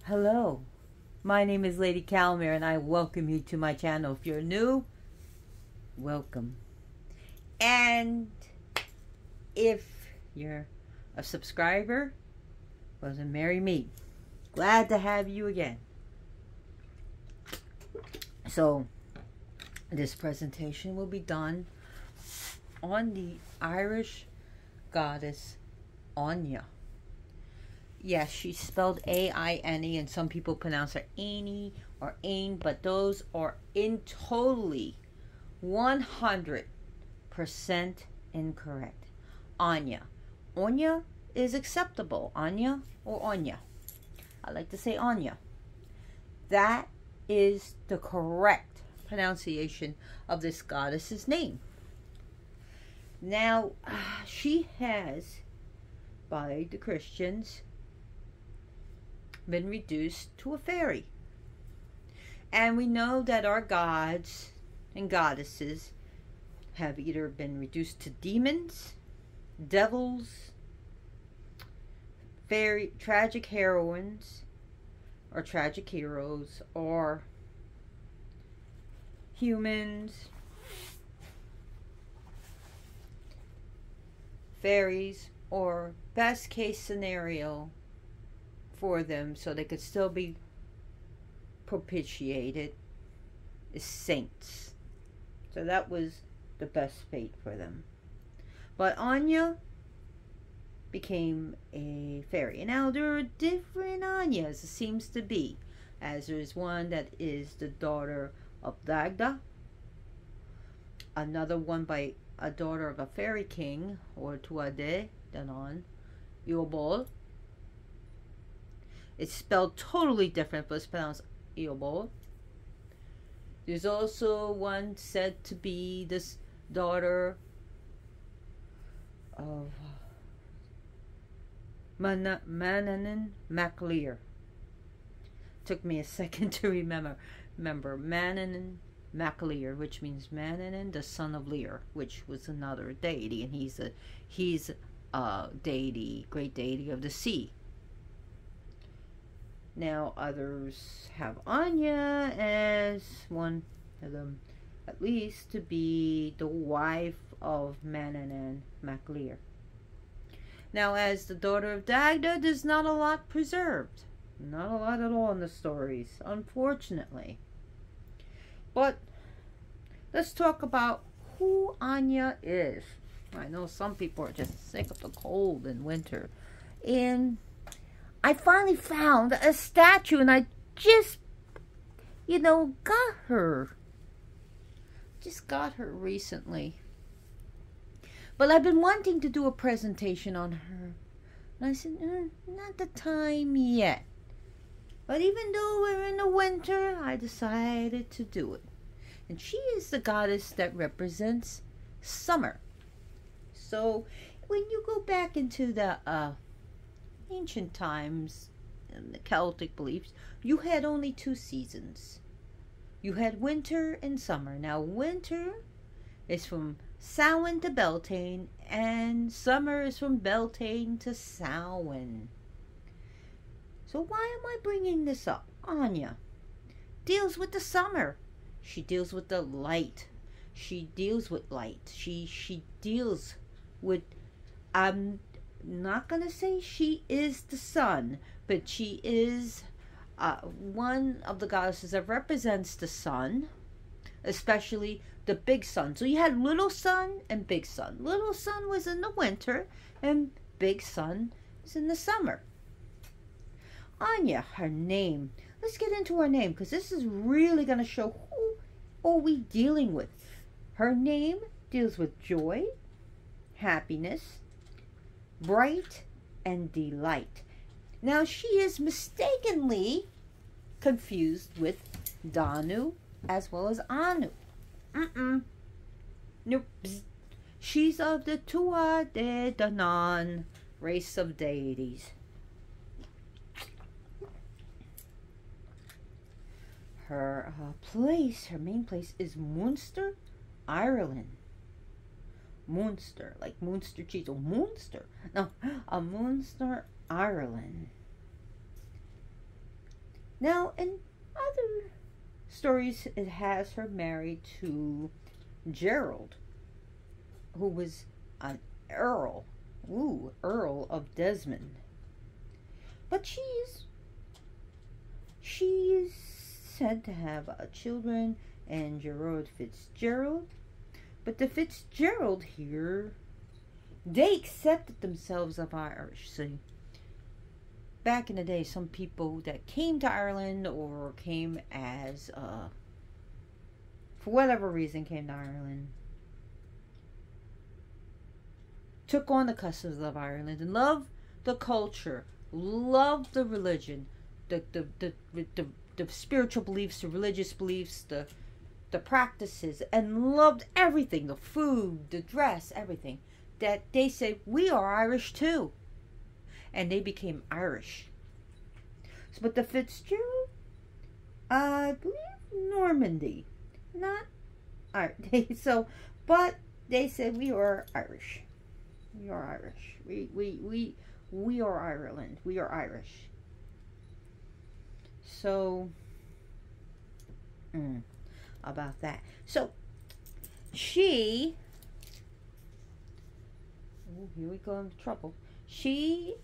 Hello, my name is Lady Calmer and I welcome you to my channel. If you're new, welcome. And if you're a subscriber, well then marry me. Glad to have you again. So, this presentation will be done on the Irish goddess Aine. Yes, she's spelled A-I-N-E, and some people pronounce her Aine or Aine, but those are totally 100% incorrect. Aine. Aine is acceptable. Aine or Aine. I like to say Aine. That is the correct pronunciation of this goddess's name. Now, she has, by the Christians, been reduced to a fairy. And we know that our gods and goddesses have either been reduced to demons, devils, fairy, tragic heroines, or tragic heroes, or humans, fairies, or best case scenario for them so they could still be propitiated is saints. So that was the best fate for them. But Aine became a fairy. Now there are different Aines, it seems to be, as there is one that is the daughter of Dagda, another one by a daughter of a fairy king, or Tuade Danon, Iobol. It's spelled totally different, but it's pronounced Iobol. There's also one said to be this daughter of Manannán mac Lir. Took me a second to remember. Manannán mac Lir, which means Manannán, the son of Lir, which was another deity, and he's a deity, great deity of the sea. Now others have Aine as one of them, at least, to be the wife of Manannán mac Lir. Now, as the daughter of Dagda, there's not a lot preserved. Not a lot at all in the stories, unfortunately. But let's talk about who Aine is. I know some people are just sick of the cold in winter. And I finally found a statue, and I just, got her. Just got her recently. But I've been wanting to do a presentation on her. And I said, not the time yet. But even though we're in the winter, I decided to do it. And she is the goddess that represents summer. So when you go back into the ancient times and the Celtic beliefs, you had only two seasons. You had winter and summer. Now winter is from Samhain to Beltane, and summer is from Beltane to Samhain. So why am I bringing this up? Aine deals with the summer. She deals with the light. She deals with light. She deals with, I'm not going to say she is the sun, but she is one of the goddesses that represents the sun, especially the big sun. So you had little sun and big sun. Little sun was in the winter, and big sun was in the summer. Aine, her name. Let's get into her name, because this is really going to show who are we dealing with. Her name deals with joy, happiness, bright, and delight. Now, she is mistakenly confused with Danu as well as Anu. Nope. She's of the Tuatha Dé Danann race of deities. Her main place is Munster, Ireland. Munster, like Munster cheese. Oh, Munster. No, Munster, Ireland. Now, in other stories, it has her married to Gerald, who was an earl. Ooh, Earl of Desmond. But she's said to have children and Gerard Fitzgerald. But the Fitzgerald here, they accepted themselves of Irish. See, back in the day, some people that came to Ireland or came as, for whatever reason, came to Ireland, took on the customs of Ireland and loved the culture, loved the religion, the spiritual beliefs, the religious beliefs, the practices, and loved everything, the food, the dress, everything. That they say, we are Irish too. And they became Irish. So, but the Fitzgerald, I believe Normandy, not Irish. So, but they said we are Irish. We are Irish. We are Ireland. We are Irish. So, about that. So, she, here we go into trouble. She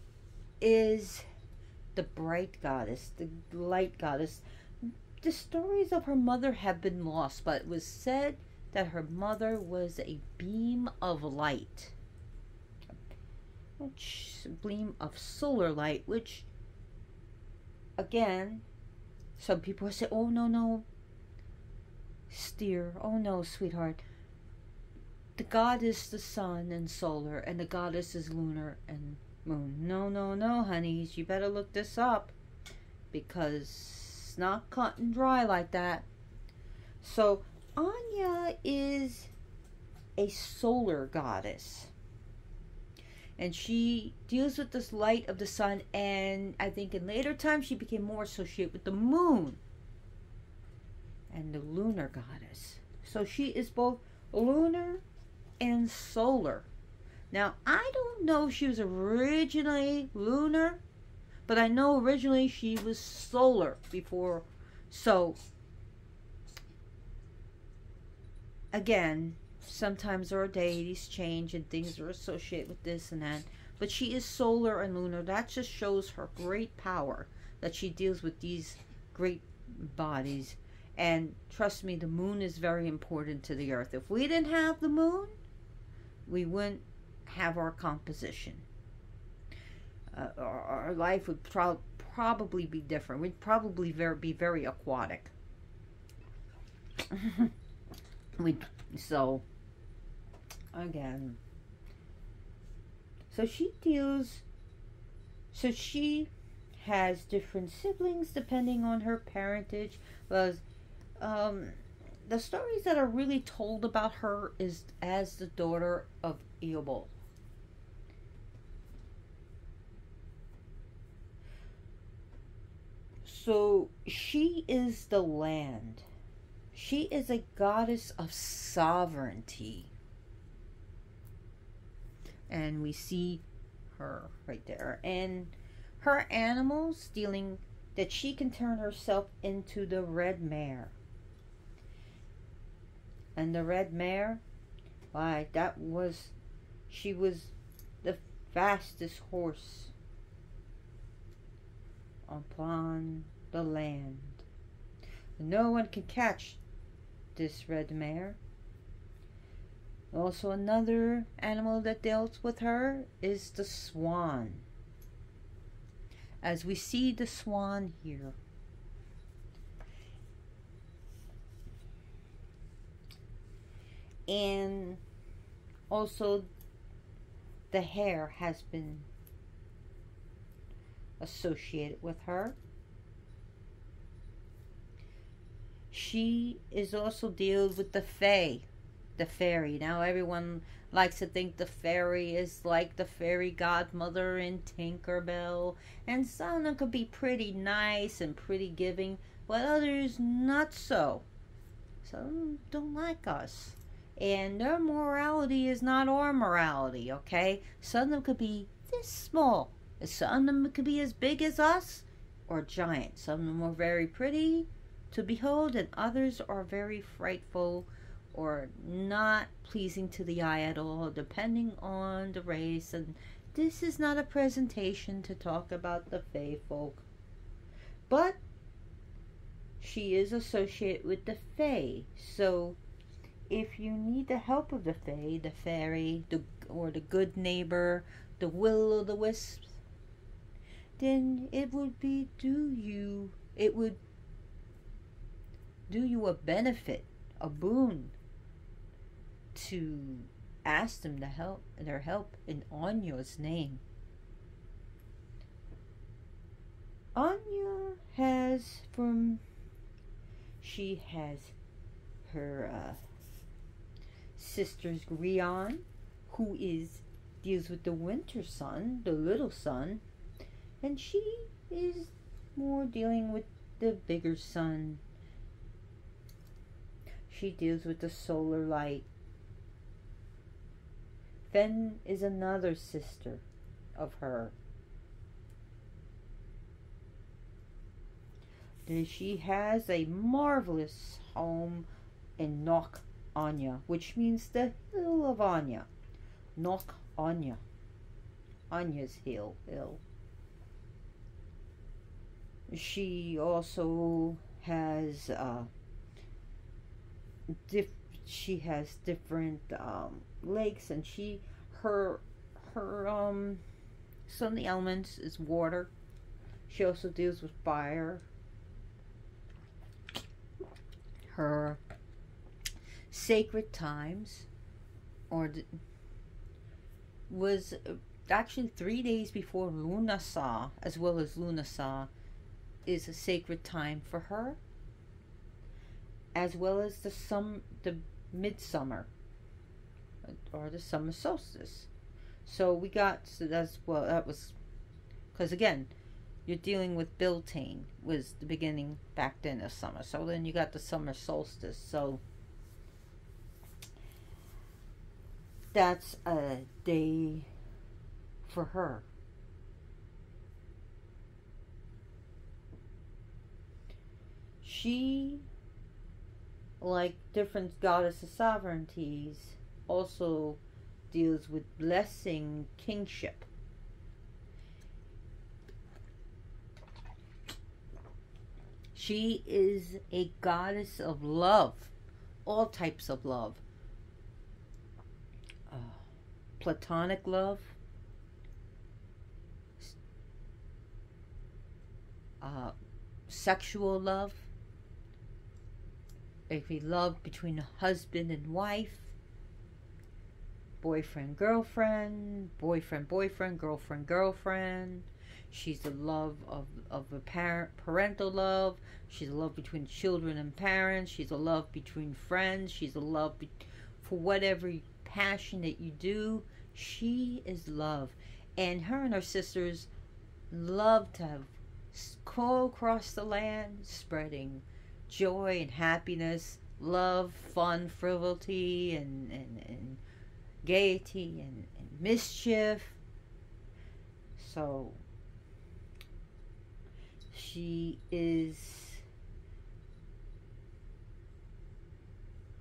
is the bright goddess, the light goddess. The stories of her mother have been lost, but it was said that her mother was a beam of light. A beam of solar light, which, again, some people say, oh, no, dear, oh, no, sweetheart. The god is the sun and solar, and the goddess is lunar and moon. No, honeys, you better look this up, because it's not cut and dry like that. So, Aine is a solar goddess. And she deals with this light of the sun, and I think in later times she became more associated with the moon and the lunar goddess. So she is both lunar and solar. Now, I don't know if she was originally lunar, but I know originally she was solar before. So, again, sometimes our deities change and things are associated with this and that. But she is solar and lunar. That just shows her great power, that she deals with these great bodies. And trust me, the moon is very important to the earth. If we didn't have the moon, we wouldn't have our composition. Our life would probably be different. We'd probably be very aquatic. So, again, so she has different siblings depending on her parentage. The stories that are really told about her is as the daughter of Eobol. So she is the land. She is a goddess of sovereignty. And we see her right there. And her animals dealing that she can turn herself into the red mare. And the red mare, why, she was the fastest horse upon the land. No one can catch this red mare. Also, another animal that dealt with her is the swan. As we see the swan here. And also the hare has been associated with her. She is also deals with the fae, the fairy. Now everyone likes to think the fairy is like the fairy godmother in Tinkerbell, and some of them could be pretty nice and pretty giving, but others not so. Some don't like us, and their morality is not our morality. Okay, some of them could be this small, some of them could be as big as us, or giants. Some of them are very pretty to behold, and others are very frightful or not pleasing to the eye at all, depending on the race. And this is not a presentation to talk about the Fae folk, but she is associated with the Fae. So if you need the help of the Fae, the fairy, or the good neighbor, the will-o'-the-wisp, then it would do you a benefit, a boon, to ask them their help in Anya's name. Anya has her sisters Grion, who deals with the winter sun, the little sun, and she is more dealing with the bigger sun. She deals with the solar light. Fen is another sister of her. She has a marvelous home in Nok Anya, which means the hill of Anya. Nok Anya. Anya's hill. She also has different lakes, and her some of the elements is water. She also deals with fire. Her sacred times was actually 3 days before Lunasa, as well as Lunasa is a sacred time for her, as well as the midsummer or the summer solstice. So that was because again, you're dealing with Beltane, was the beginning back then of summer. So then you got the summer solstice. So that's a day for her. She, like different goddess of sovereignties, also deals with blessing kingship. She is a goddess of love, all types of love. Platonic love, sexual love, if we love between a husband and wife, boyfriend, girlfriend, girlfriend, girlfriend. She's the love of a parental love. She's a love between children and parents. She's a love between friends. She's a love for whatever passion that you do. She is love. And her and her sisters love to go across the land, spreading joy and happiness, love, fun, frivolity, and gaiety and mischief. So she is,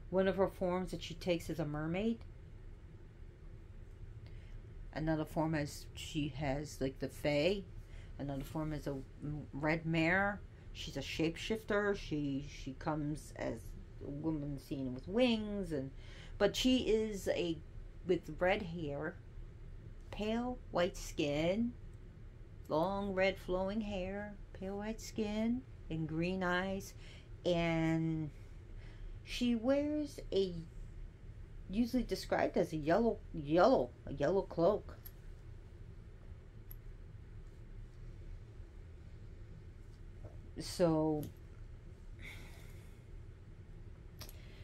one of her forms that she takes as a mermaid. Another form she has like the Fae. Another form is a red mare. She's a shapeshifter. She comes as a woman seen with wings, but she is with red hair, pale white skin, long red flowing hair, pale white skin, and green eyes, and she wears usually described as a yellow cloak. So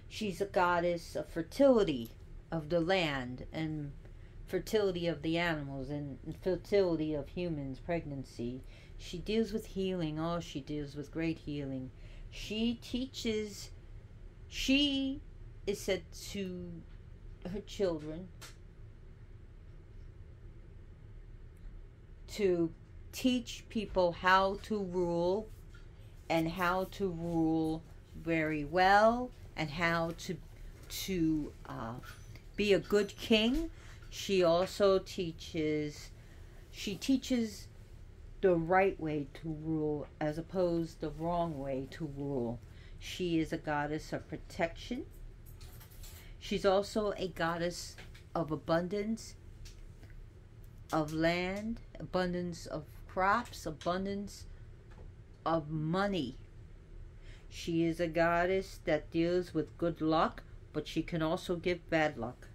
she's a goddess of fertility of the land, and fertility of the animals, and fertility of humans, pregnancy. She deals with healing. Oh, she deals with great healing. She is said to her children to teach people how to rule, and how to rule very well, and how to be a good king. She also teaches the right way to rule as opposed the wrong way to rule. She is a goddess of protection. She's also a goddess of abundance of land, abundance of crops, abundance of money. She is a goddess that deals with good luck, but she can also give bad luck.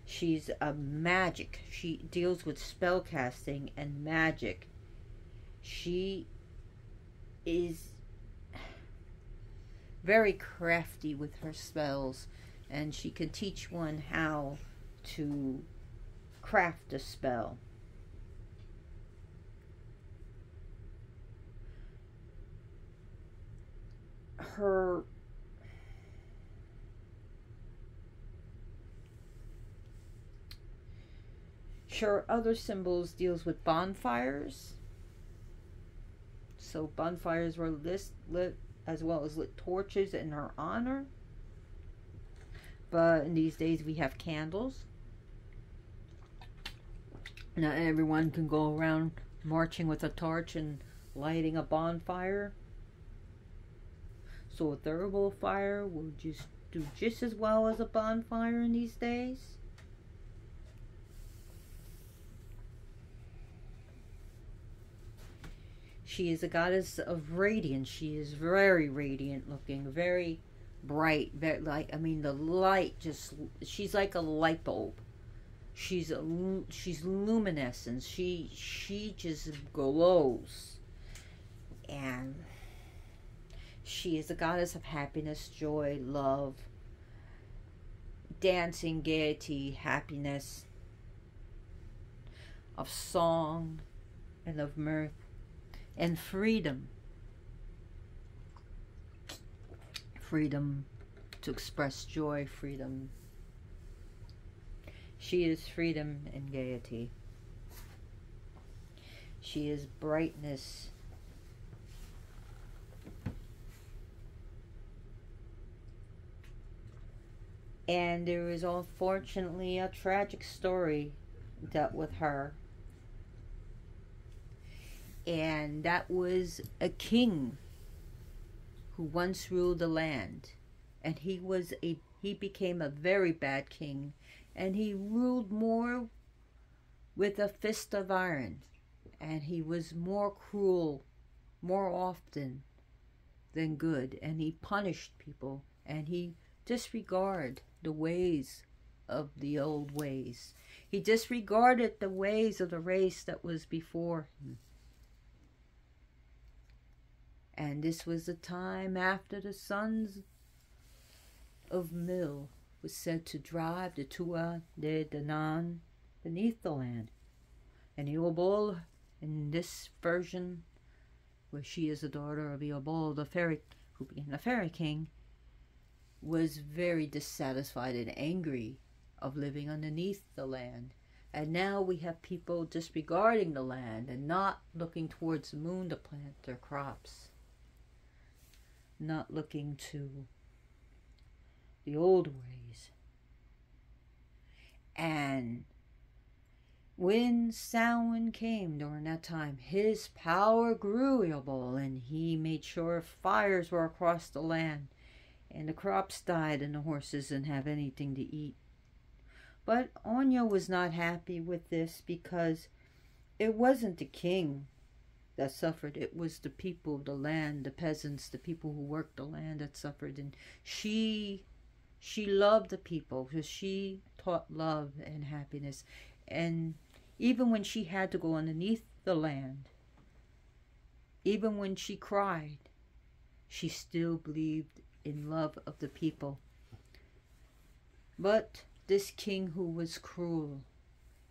She's a magic. She deals with spell casting and magic. She is very crafty with her spells, and she can teach one how to craft a spell. Her other symbols deals with bonfires. So bonfires were lit as well as lit torches in her honor. But in these days we have candles. Not everyone can go around marching with a torch and lighting a bonfire. So a thurible fire will just do just as well as a bonfire in these days. She is a goddess of radiance. She is very radiant looking, very bright, very, like, I mean, the light just, she's like a light bulb. She's luminescent. She just glows. And she is a goddess of happiness, joy, love, dancing, gaiety, happiness, of song, and of mirth, and freedom. Freedom to express joy, freedom. She is freedom and gaiety. She is brightness. And there is unfortunately a tragic story dealt with her. And that was a king who once ruled the land. And he became a very bad king. And he ruled more with a fist of iron. And he was more cruel more often than good. And he punished people. And he disregarded the ways of the old ways. He disregarded the ways of the race that was before him. And this was the time after the sons of Mil was said to drive the Tua de Danann beneath the land. And Eobol, in this version, where she is the daughter of Eobol, the fairy, who became the fairy king, was very dissatisfied and angry of living underneath the land. And now we have people disregarding the land and not looking towards the moon to plant their crops. Not looking to the old ways. And when Samhain came during that time, his power grew, Eobol, and he made sure fires were across the land, and the crops died, and the horses didn't have anything to eat. But Aine was not happy with this, because it wasn't the king that suffered. It was the people of the land, the peasants, the people who worked the land that suffered. And she loved the people, because she taught love and happiness. And even when she had to go underneath the land, even when she cried, she still believed in love of the people. But this king who was cruel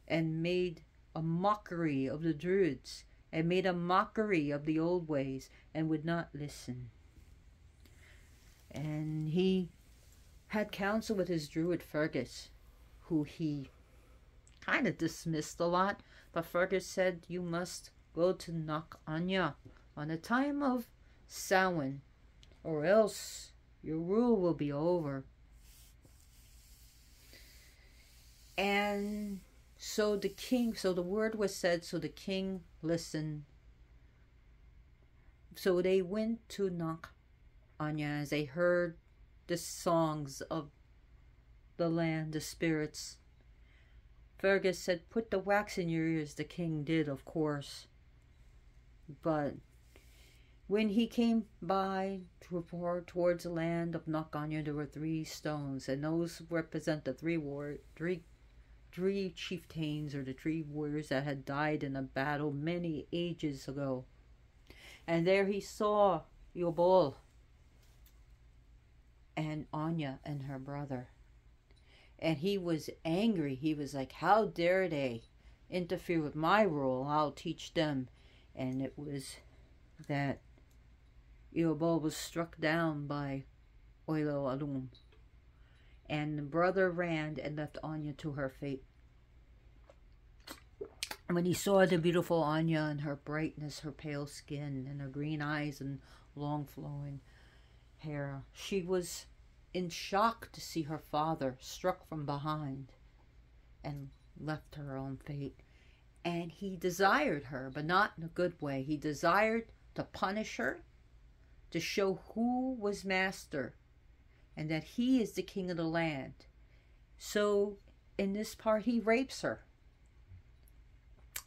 and made a mockery of the Druids and made a mockery of the old ways and would not listen. And he had counsel with his Druid Fergus, who he kind of dismissed a lot. But Fergus said, you must go to knock Anya on the time of Samhain, or else your rule will be over. And so the word was said, so the king listened. So they went to knock Anya as they heard the songs of the land, the spirits. Fergus said, "Put the wax in your ears." The king did, of course. But when he came by towards the land of Knock Anya, there were 3 stones, and those represent the three chieftains, or the 3 warriors that had died in a battle many ages ago. And there he saw Eobol and Anya and her brother. And he was angry. He was like, how dare they interfere with my rule? I'll teach them. And it was that Eobol was struck down by Oilo Alum. And the brother ran and left Anya to her fate. And when he saw the beautiful Anya and her brightness, her pale skin, and her green eyes and long flowing hair, she was in shock to see her father struck from behind and left her own fate. And he desired her, but not in a good way. He desired to punish her, to show who was master, and that he is the king of the land. So in this part, he rapes her.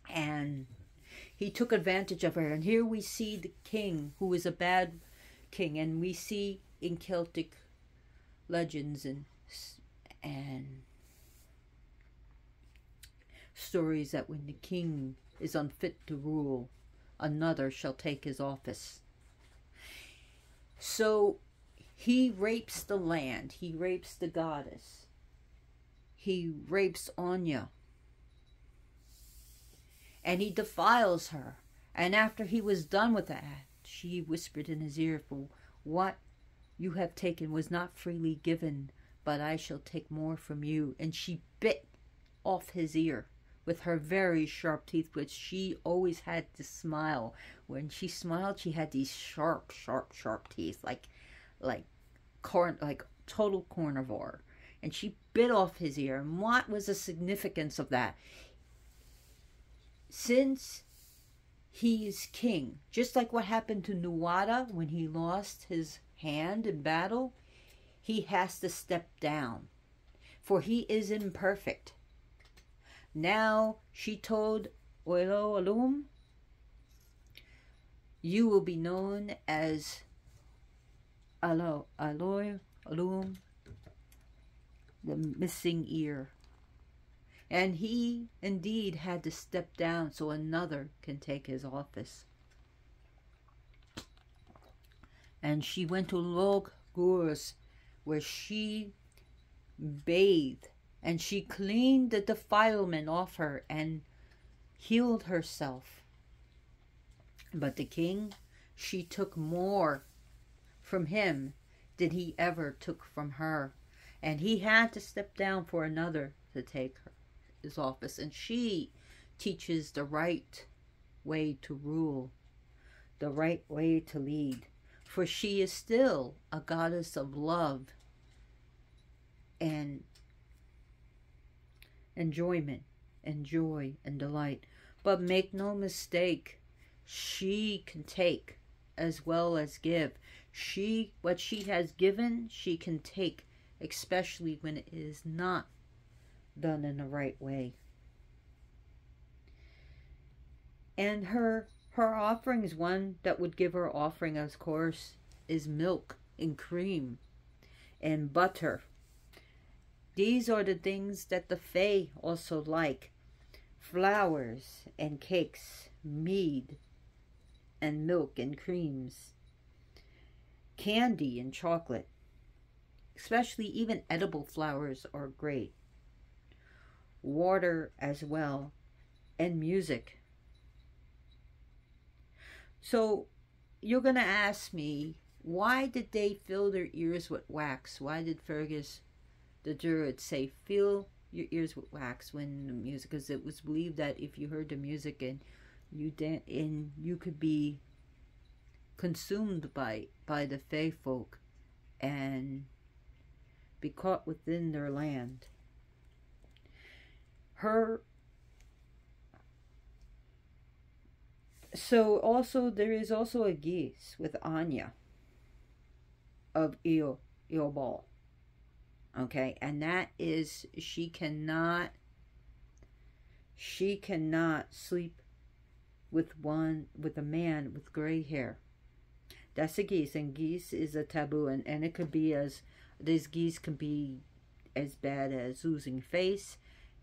And he took advantage of her. And here we see the king, who is a bad king. And we see in Celtic legends and stories that when the king is unfit to rule, another shall take his office. So he rapes the land. He rapes the goddess. He rapes Anya. And he defiles her. And after he was done with that, she whispered in his ear, "For what you have taken was not freely given, but I shall take more from you." And she bit off his ear with her very sharp teeth, which she always had to smile. When she smiled, she had these sharp, sharp, sharp teeth, like total carnivore. And she bit off his ear. And what was the significance of that? Since he is king, just like what happened to Nuada when he lost his hand in battle, he has to step down, for he is imperfect. Now she told Oilo Alum, "You will be known as Aloy Alum, the missing ear." And he indeed had to step down so another can take his office. And she went to Log Gurs, where she bathed, and she cleaned the defilement off her and healed herself. But the king, she took more from him than he ever took from her. And he had to step down for another to take his office. And she teaches the right way to rule, the right way to lead. For she is still a goddess of love and enjoyment and joy and delight. But make no mistake, she can take as well as give. What she has given, she can take, especially when it is not done in the right way. And her offerings, one that would give her offering, of course, is milk and cream and butter. These are the things that the Fae also like. Flowers and cakes, mead and milk and creams, candy and chocolate. Especially even edible flowers are great. Water as well, and music. So you're going to ask me, why did they fill their ears with wax? Why did Fergus the Druid say, fill your ears with wax when the music? Because it was believed that if you heard the music and and you could be consumed by the Fae folk and be caught within their land. So also there is also a geese with Anya of Eobal. Okay, and that is she cannot sleep with a man with gray hair. That's a geese, and geese is a taboo, and it could be these geese can be as bad as losing face,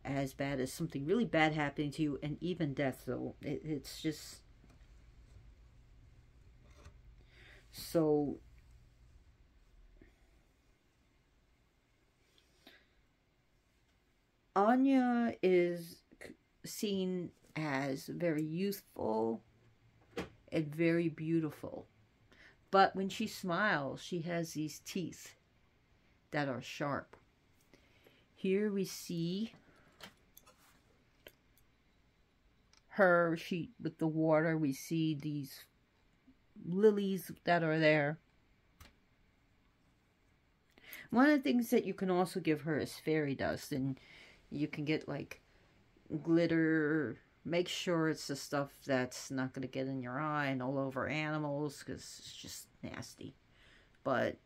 as bad as something really bad happening to you, and even death. So it's just so. Anya is seen as very youthful and very beautiful. But when she smiles, she has these teeth that are sharp. Here we see her, with the water, we see these lilies that are there. One of the things that you can also give her is fairy dust, and you can get like glitter. Make sure it's the stuff that's not going to get in your eye and all over animals, because it's just nasty. But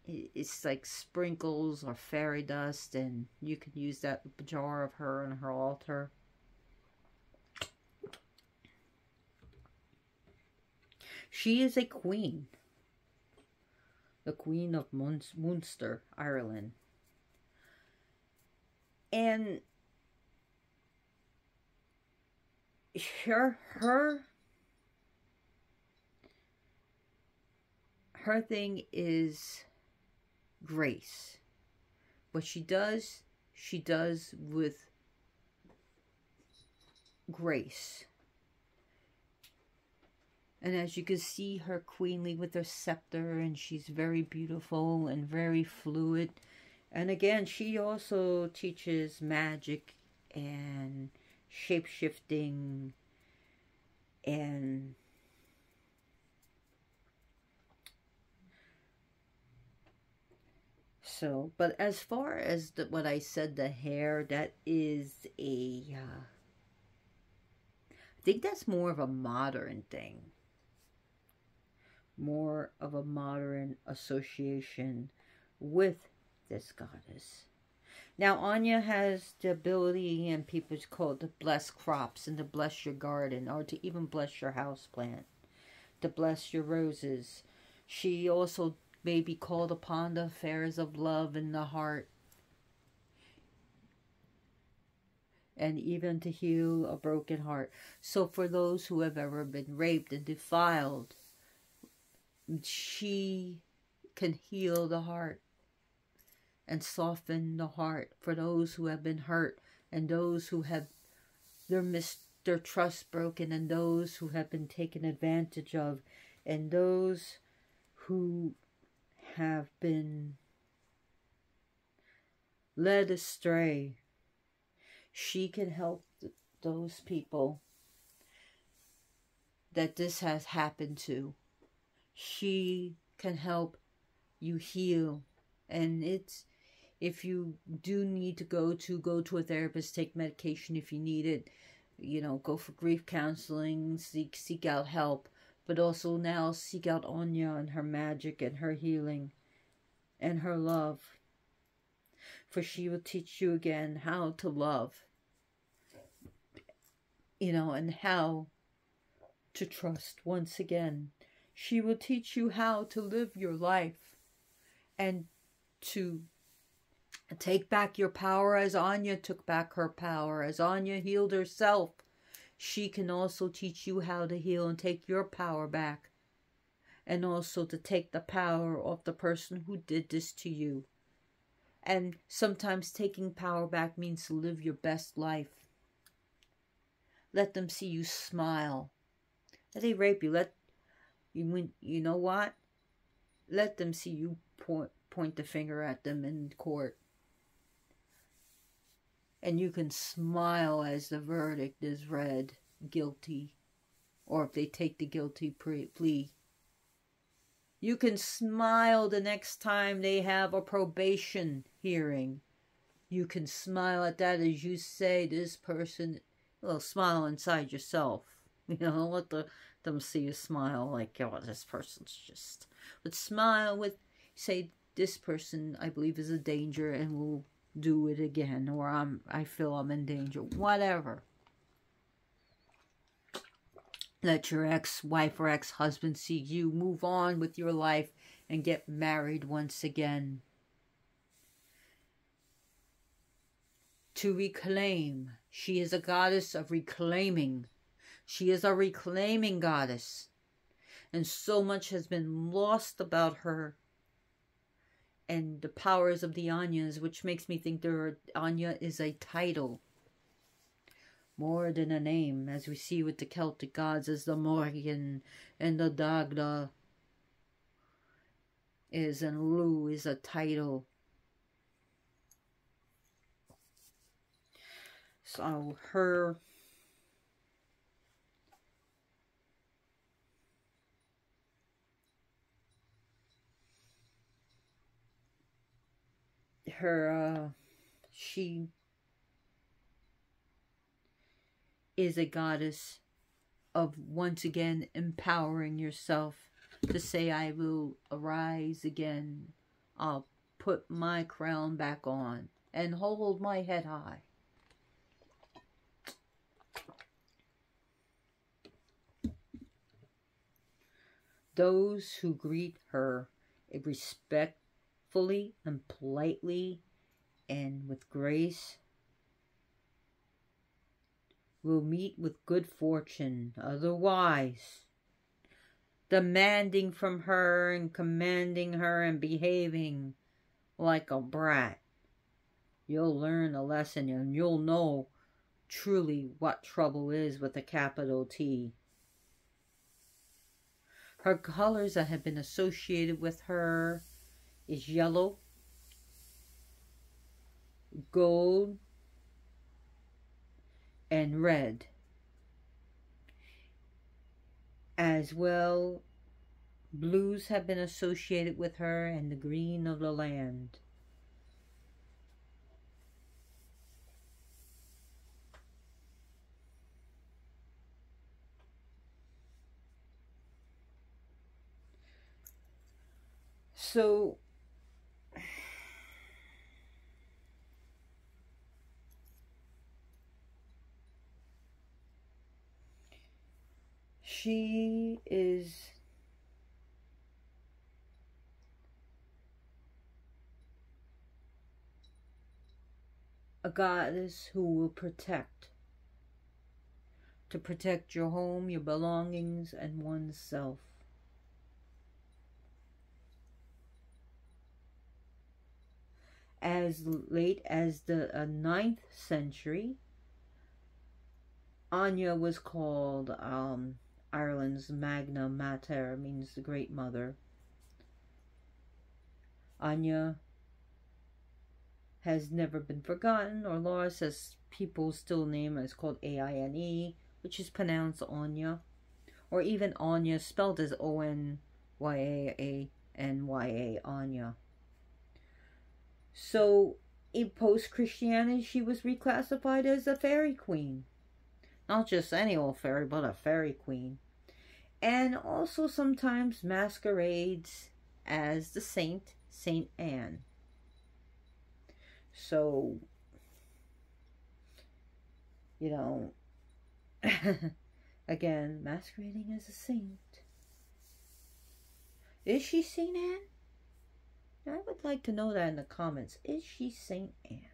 it's like sprinkles or fairy dust, and you can use that jar of her on her altar. She is a queen. The Queen of Munster, Ireland. And her thing is grace. What she does with grace. And as you can see, her queenly with her scepter, and she's very beautiful and very fluid. And again, she also teaches magic and shape-shifting and so. But as far as what I said, the hair, that is I think that's more of a modern thing. More of a modern association with this goddess. Now, Anya has the ability, and people call it, to bless crops and to bless your garden, or to even bless your house plant, to bless your roses. She also may be called upon the affairs of love in the heart, and even to heal a broken heart. So for those who have ever been raped and defiled, she can heal the heart and soften the heart for those who have been hurt, and those who have their trust broken, and those who have been taken advantage of, and those who have been led astray. She can help those people that this has happened to. She can help you heal. And if you do need to go to a therapist, take medication if you need it, go for grief counseling, seek out help, but also now seek out Anya and her magic and her healing and her love. For she will teach you again how to love, and how to trust once again. She will teach you how to live your life and to take back your power as Anya took back her power, as Anya healed herself. She can also teach you how to heal and take your power back, and also to take the power off the person who did this to you. And sometimes taking power back means to live your best life. Let them see you smile. If they rape you, you know what? Let them see you point the finger at them in court. And you can smile as the verdict is read, guilty. or if they take the guilty plea. You can smile the next time they have a probation hearing. You can smile at that as you say, this person, well, smile inside yourself. You know, let them see you smile like, oh, this person's just... But smile with, say, this person, I believe, is a danger and will do it again. Or I feel I'm in danger. Whatever. Let your ex-wife or ex-husband see you move on with your life and get married once again. To reclaim. She is a goddess of reclaiming. She is a reclaiming goddess. And so much has been lost about her and the powers of the Aine's, which makes me think Aine is a title more than a name, as we see with the Celtic gods as the Morrigan and the Dagda is, and Lu is a title. So her she is a goddess of once again empowering yourself to say, I will arise again. I'll put my crown back on and hold my head high. Those who greet her respectfully and politely and with grace will meet with good fortune. Otherwise, demanding from her and commanding her and behaving like a brat, you'll learn a lesson and you'll know truly what trouble is with a capital T. Her colors that have been associated with her is yellow, gold, and red. As well, blues have been associated with her and the green of the land. So, she is a goddess who will protect. To protect your home, your belongings, and oneself. As late as the 9th century, Aine was called Ireland's Magna Mater, means the Great Mother. Aine has never been forgotten or lost, as people still name it. It's called Aine, which is pronounced Anya, or even Anya spelled as Onyanya, Anya. So, in post-Christianity, she was reclassified as a fairy queen. Not just any old fairy, but a fairy queen. And also sometimes masquerades as the saint, Saint Anne. So, you know, again, masquerading as a saint. Is she Saint Anne? I would like to know that in the comments. Is she Saint Anne?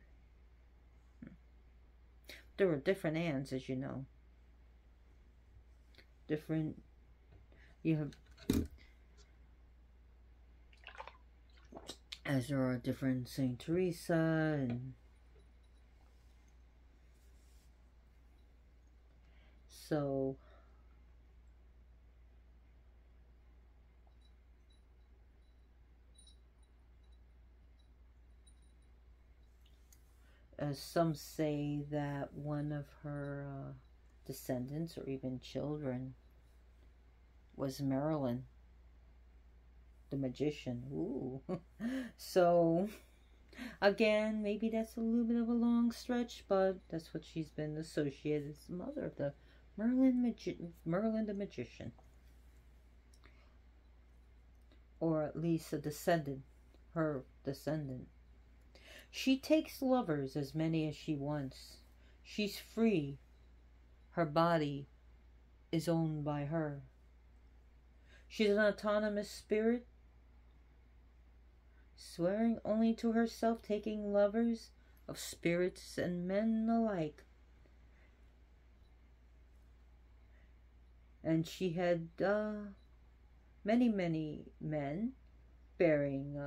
There were different Annes, as you know. Different, you have, as there are different Saint Teresa and so some say that one of her descendants or even children was Merlin, the magician. Ooh. So, again, maybe that's a little bit of a long stretch, but that's what she's been associated as, the mother of the Merlin the magician. Or at least a descendant, her descendant. She takes lovers, as many as she wants. She's free. Her body is owned by her. She's an autonomous spirit, swearing only to herself, taking lovers of spirits and men alike. And she had many men bearing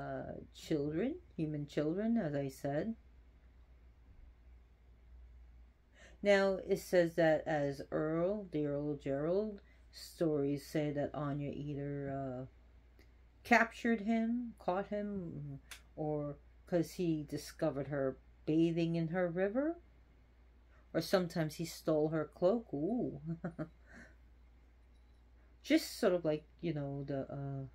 children, human children, as I said. Now, it says that as the Earl Gerald, stories say that Anya either captured him, caught him, or because he discovered her bathing in her river, or sometimes he stole her cloak. Ooh. Just sort of like, you know, the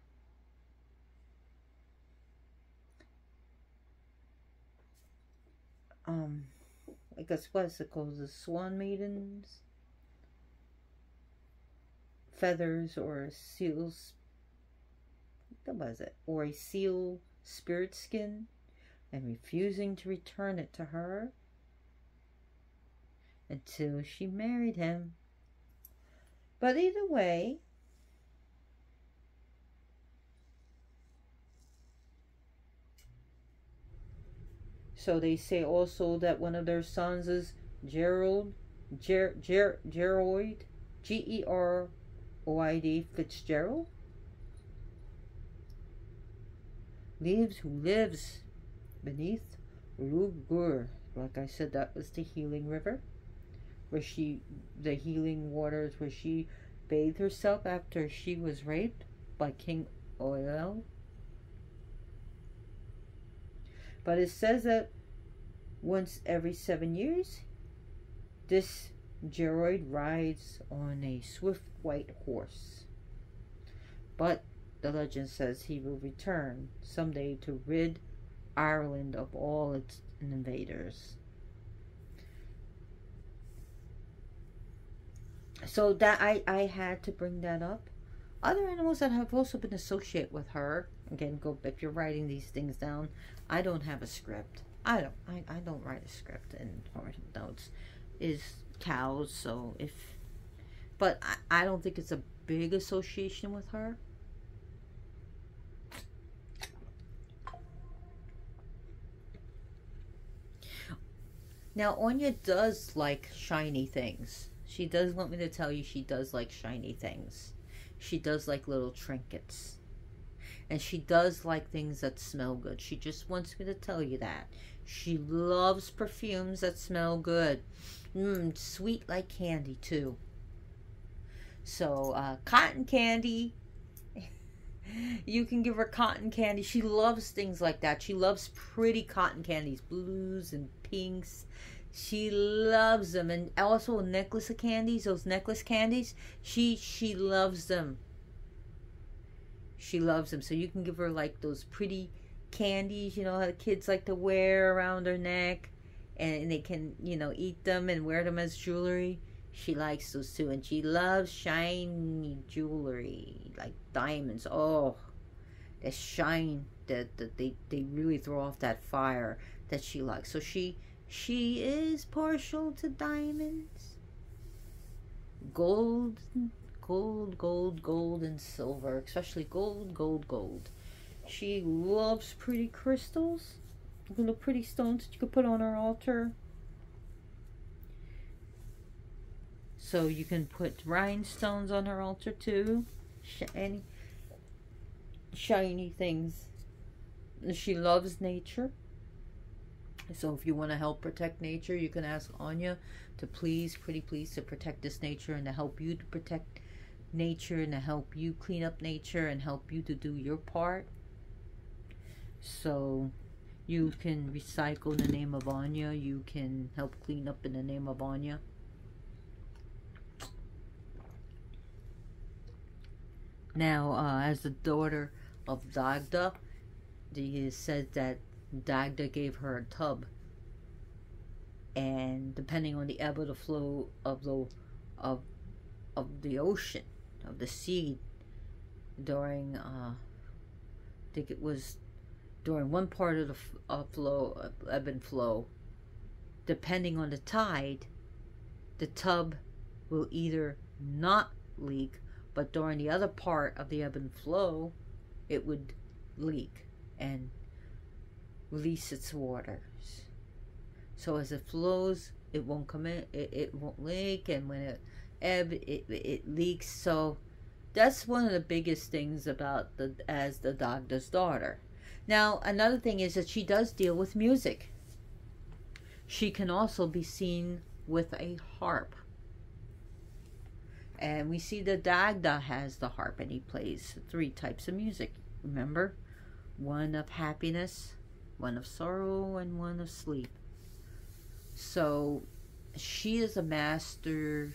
I guess what's it called, the swan maidens feathers, or a seal's, what was it, or a seal spirit skin, and refusing to return it to her until she married him. But either way, so they say also that one of their sons is Geroid, Geroid Fitzgerald, who lives beneath Rugur. Like I said, that was the healing river, where the healing waters where she bathed herself after she was raped by King Oil. But it says that once every 7 years, this Geroid rides on a swift white horse. But the legend says he will return someday to rid Ireland of all its invaders. So that I had to bring that up. Other animals that have also been associated with her, again, if you're writing these things down, I don't have a script. I don't write a script in notes. Is cows, so but I don't think it's a big association with her. Now, Anya does like shiny things. She does want me to tell you she does like shiny things. She does like little trinkets. And she does like things that smell good. She just wants me to tell you that. She loves perfumes that smell good. Sweet like candy, too. So, cotton candy. You can give her cotton candy. She loves things like that. She loves pretty cotton candies. Blues and pinks. She loves them. And also a necklace of candies. Those necklace candies. She loves them. She loves them. So you can give her like those pretty candies, you know, how the kids like to wear around their neck. And they can, you know, eat them and wear them as jewelry. She likes those too. And she loves shiny jewelry. Like diamonds. Oh, the shine that they really throw off that fire that she likes. So she is partial to diamonds. Gold and silver, especially gold. She loves pretty crystals, little pretty stones that you could put on her altar. So you can put rhinestones on her altar too, shiny things. She loves nature. So if you want to help protect nature, you can ask Anya to please to protect this nature, and to help you to protect nature, and to help you clean up nature, and help you to do your part. So you can recycle in the name of Anya. You can help clean up in the name of Anya. Now, as the daughter of Dagda, it says that Dagda gave her a tub, and depending on the ebb of the flow of the ocean, of the sea, during I think it was during one part of the flow, ebb and flow, depending on the tide, the tub will either not leak, but during the other part of the ebb and flow, it would leak and release its waters. So as it flows, it won't come in, it won't leak, and when it ebb, it leaks. So that's one of the biggest things about the Dagda's daughter. Now, another thing is that she does deal with music. She can also be seen with a harp. And we see that Dagda has the harp, and he plays 3 types of music. Remember? One of happiness, one of sorrow, and one of sleep. So she is a master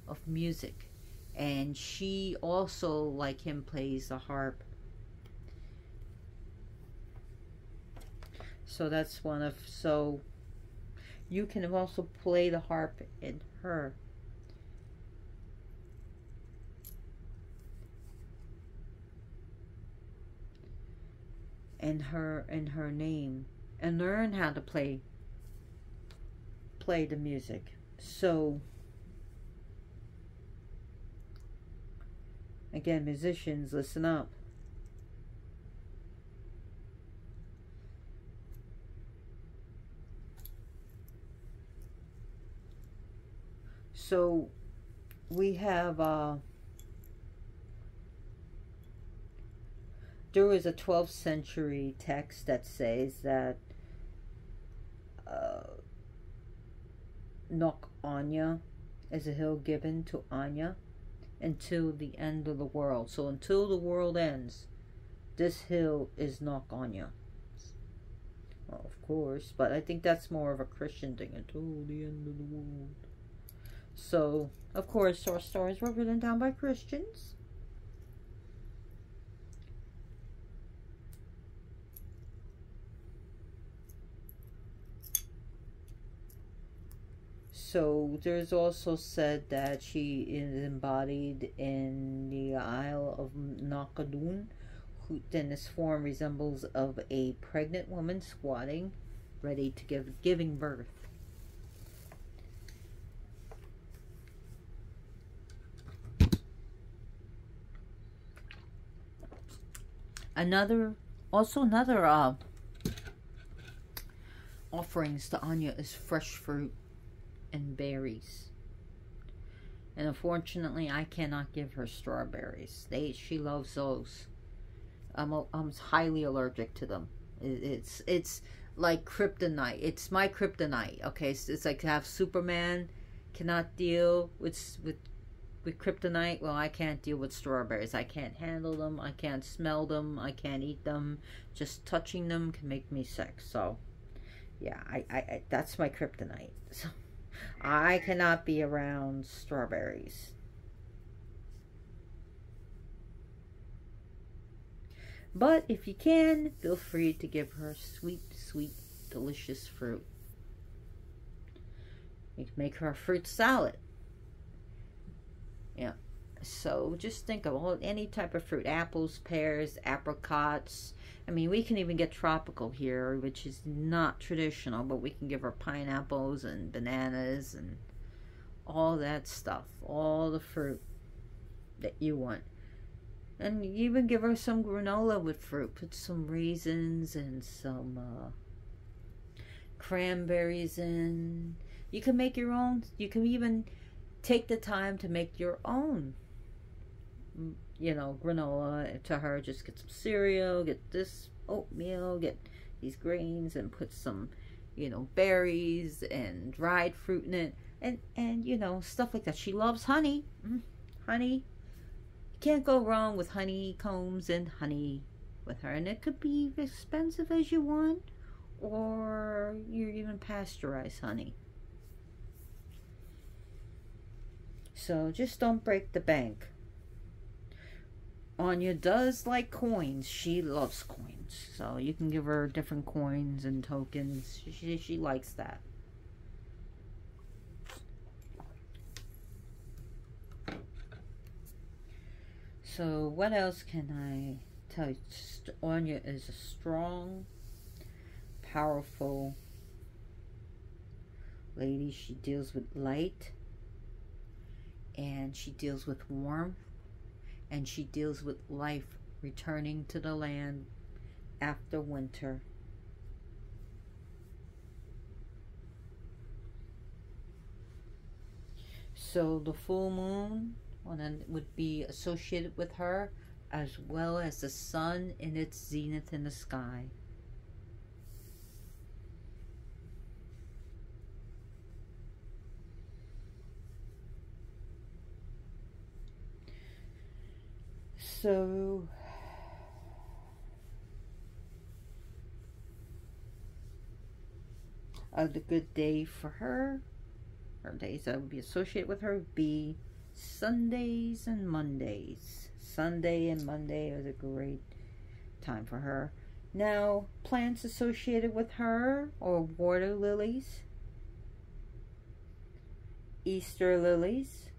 of music. And she also, like him, plays the harp. So that's one of, so you can also play the harp in her. In her name, and learn how to play the music. So again, musicians, listen up. So we have there was a 12th century text that says that Nok Anya is a hill given to Anya until the end of the world. So until the world ends, this hill is Nok Anya. Well, of course, but I think that's more of a Christian thing, until the end of the world. So, of course, our stories were written down by Christians. So there's also said that she is embodied in the Isle of Nakadun, who then this form resembles of a pregnant woman squatting, ready to giving birth. Another offerings to Anya is fresh fruit and berries. And unfortunately, I cannot give her strawberries. She loves those. I'm highly allergic to them. It's like kryptonite. It's my kryptonite. Okay, so it's like to have Superman cannot deal with kryptonite. Well, I can't deal with strawberries. I can't handle them. I can't smell them. I can't eat them. Just touching them can make me sick. So, yeah, I that's my kryptonite. So I cannot be around strawberries. But if you can, feel free to give her sweet, sweet, delicious fruit. You can make her a fruit salad. Yeah. So just think of any type of fruit. Apples, pears, apricots. I mean, we can even get tropical here, which is not traditional, but we can give her pineapples and bananas and all that stuff. All the fruit that you want. And you even give her some granola with fruit. Put some raisins and some cranberries in. You can make your own. You can even take the time to make your own, granola to her. Just get some cereal, get this oatmeal, get these grains, and put some, berries and dried fruit in it. And stuff like that. She loves honey. Honey. Can't go wrong with honeycombs and honey with her. And it could be expensive as you want, or you even pasteurize honey. So just don't break the bank. Anya does like coins. She loves coins. So you can give her different coins and tokens. She likes that. So what else can I tell you? Anya is a strong, powerful lady. She deals with light. And she deals with warmth. And she deals with life returning to the land after winter. So the full moon would be associated with her, as well as the sun in its zenith in the sky. So the good day for her, or days that would be associated with her, would be Sundays and Mondays. Sunday and Monday is a great time for her. Now, plants associated with her are water lilies, Easter lilies,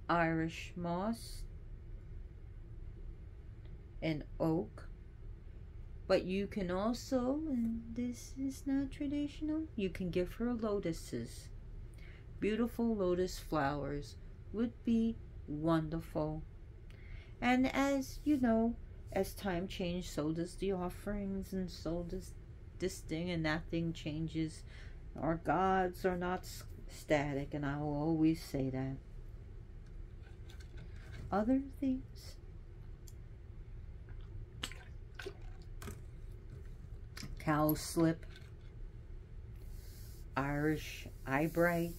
Irish moss, and oak. But you can also, and this is not traditional, you can give her lotuses. Beautiful lotus flowers would be wonderful. And as you know, as time changes, so does the offerings, and so does this thing and that thing changes. Our gods are not static, and I will always say that. Other things, cowslip, Irish eyebright,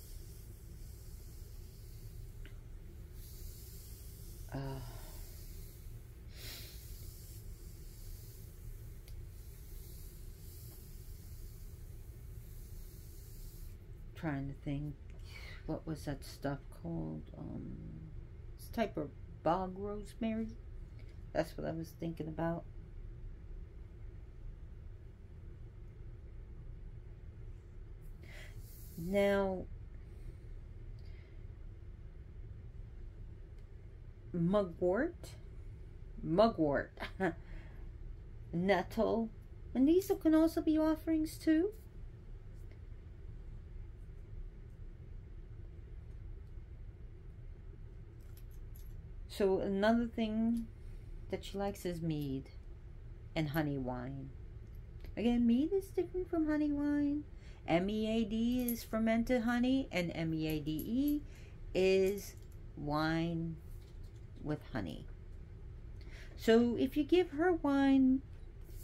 trying to think, what was that stuff called? It's a type of bog rosemary. That's what I was thinking about. Now, mugwort, nettle, and these can also be offerings too. So another thing that she likes is mead and honey wine. Again, mead is different from honey wine. MEAD is fermented honey, and MEADE is wine with honey. So if you give her wine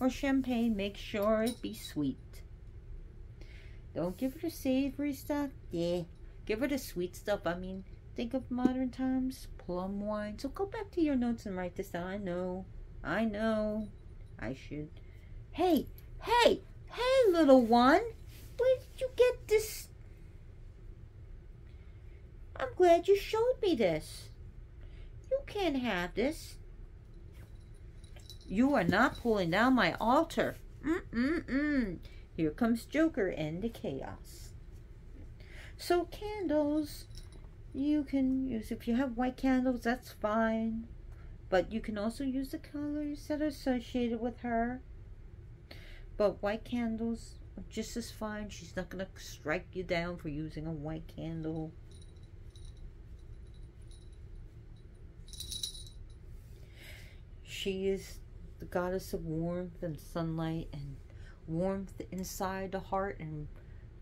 or champagne, make sure it be sweet. Don't give her the savory stuff. Yeah, give her the sweet stuff. I mean, think of modern times, plum wine. So go back to your notes and write this down. I know. I should. Hey, little one. Where did you get this? I'm glad you showed me this. You can't have this. You are not pulling down my altar. Here comes Joker and the chaos. So candles, you can use, if you have white candles, that's fine. But you can also use the colors that are associated with her. But white candles are just as fine. She's not going to strike you down for using a white candle. She is the goddess of warmth and sunlight, and warmth inside the heart, and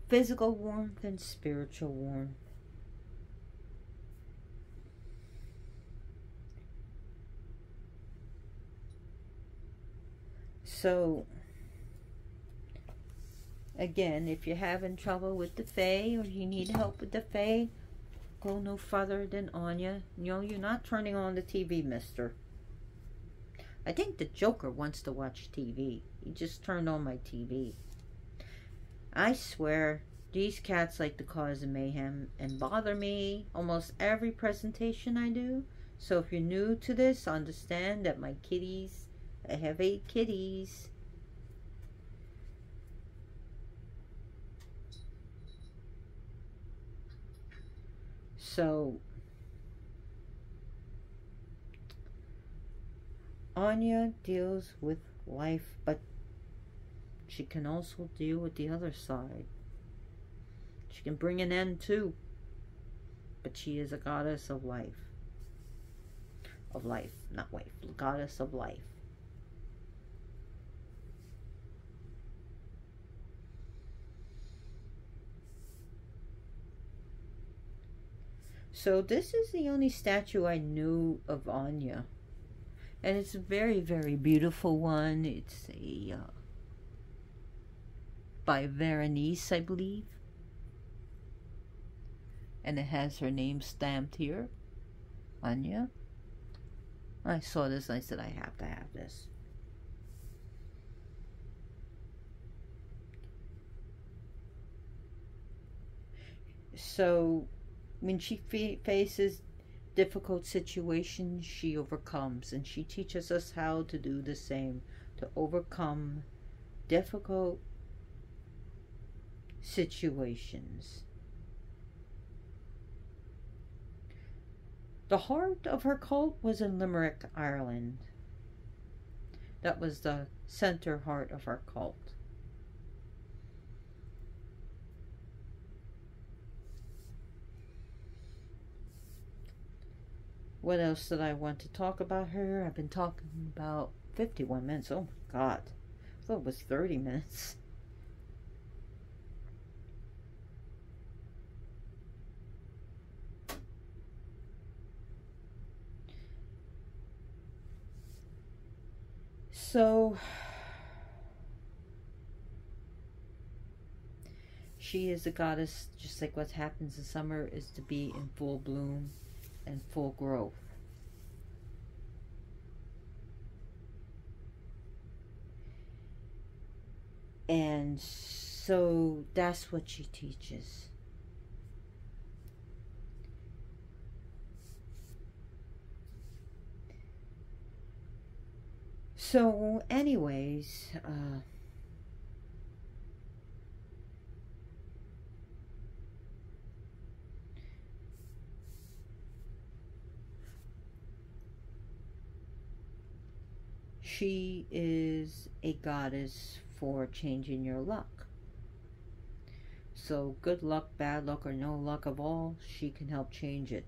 physical warmth and spiritual warmth. So, again, if you're having trouble with the Fae, or you need help with the Fae, go no further than Anya. You know, you're not turning on the TV, mister. I think the Joker wants to watch TV. He just turned on my TV. I swear, These cats like to cause mayhem and bother me almost every presentation I do. So if you're new to this, understand that my kitties, I have 8 kitties. So Aine deals with life, but she can also deal with the other side. She can bring an end too. But she is a goddess of life. Of life, not wife. Goddess of life. So this is the only statue I knew of Aine. And it's a very, very beautiful one. It's a by Veronese, I believe. And it has her name stamped here. Aine. I saw this and I said I have to have this. So when she faces difficult situations, she overcomes, and she teaches us how to do the same, to overcome difficult situations. The heart of her cult was in Limerick, Ireland. That was the center heart of her cult. What else did I want to talk about her? I've been talking about 51 minutes. Oh my God. I thought it was 30 minutes. So she is a goddess, just like what happens in summer is to be in full bloom and full growth. And so that's what she teaches. So anyways, she is a goddess for changing your luck. So good luck, bad luck, or no luck of all, she can help change it.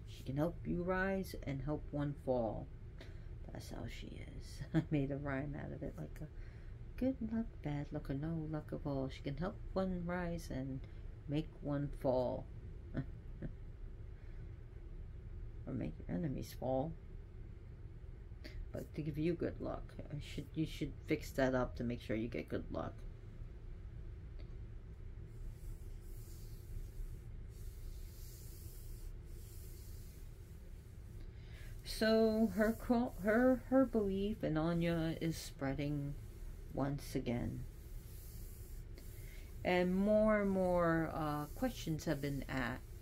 She can help you rise and help one fall. That's how she is. I made a rhyme out of it, like a good luck, bad luck, or no luck of all. She can help one rise and make one fall. Or make your enemies fall. But to give you good luck. You should fix that up to make sure you get good luck. So her belief in Aine is spreading once again. And more questions have been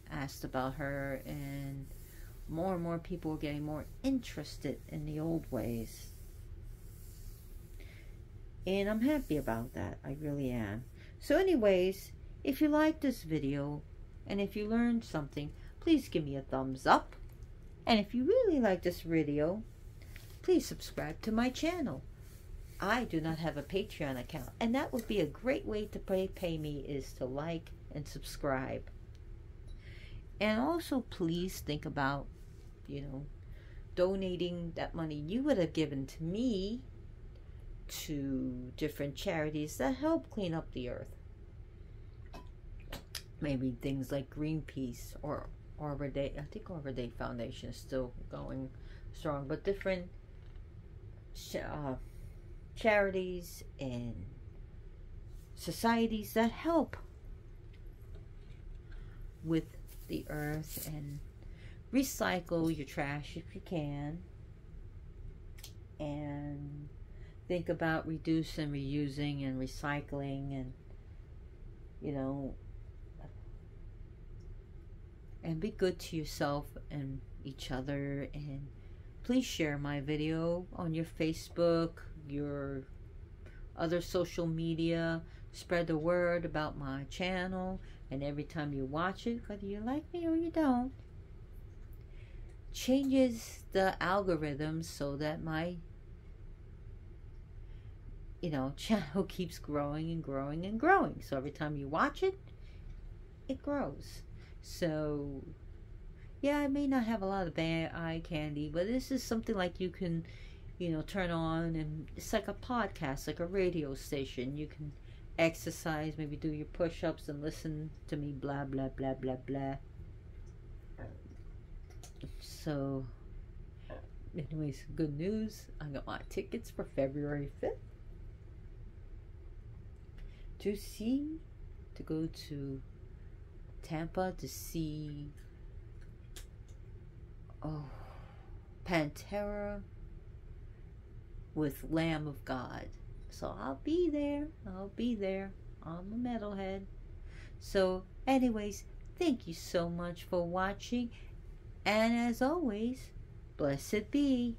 asked about her, and more people are getting more interested in the old ways. And I'm happy about that. I really am. So anyways, if you like this video and if you learned something, please give me a thumbs up. And if you really like this video, please subscribe to my channel. I do not have a Patreon account, and that would be a great way to pay me, is to like and subscribe. And also please think about, donating that money you would have given to me to different charities that help clean up the earth. Maybe things like Greenpeace or Arbor Day. I think Arbor Day Foundation is still going strong, but different charities and societies that help with the earth, and recycle your trash if you can, and think about reducing, reusing, and recycling, and you know, and be good to yourself and each other. And please share my video on your Facebook, your other social media. Spread the word about my channel, and every time you watch it, whether you like me or you don't, changes the algorithm so that my channel keeps growing and growing and growing. So every time you watch it, it grows. So yeah, I may not have a lot of bad eye candy, but this is something like you can turn on, and it's like a podcast, like a radio station. You can exercise, maybe do your push-ups and listen to me blah blah blah blah blah. So anyways, good news, I got my tickets for February 5th to go to Tampa to see Pantera with Lamb of God. So I'll be there. I'm a metalhead. So anyways, thank you so much for watching, and as always, blessed be.